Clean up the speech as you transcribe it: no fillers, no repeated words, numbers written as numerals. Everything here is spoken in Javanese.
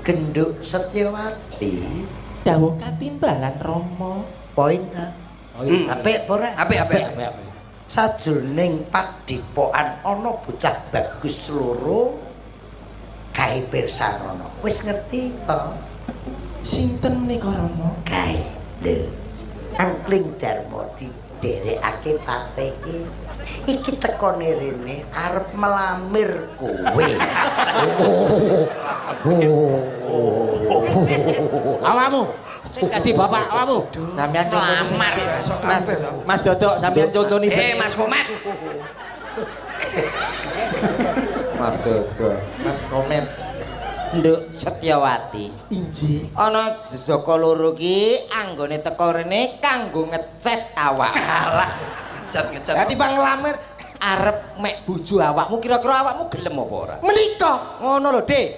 Genduk Setyawati dawuh katimbalan Rama. poin ta. Apik ora? Apik. Sajroning padipokan ana bocah bagus loro gawe pirsarana. Wis ngerti to? Sinten menika Rama? Gawe. Lho. Angkling Darma diderekake pateke. Iki tekone rene arep melamir kowe. Awamu sing dadi bapak awamu. Sampeyan contone Mas Dodok sampeyan contoni Mas Komet. Mas Dodok. Mas Komet. Nduk Setyawati. Inji. Ana Joko loro ki anggone teko rene kanggo ngecet awak. Alah, ngecat. Dadi bang nglamir arep mek bojo awakmu kira-kira awakmu gelem apa ora? Menika Ngono lho, Dik.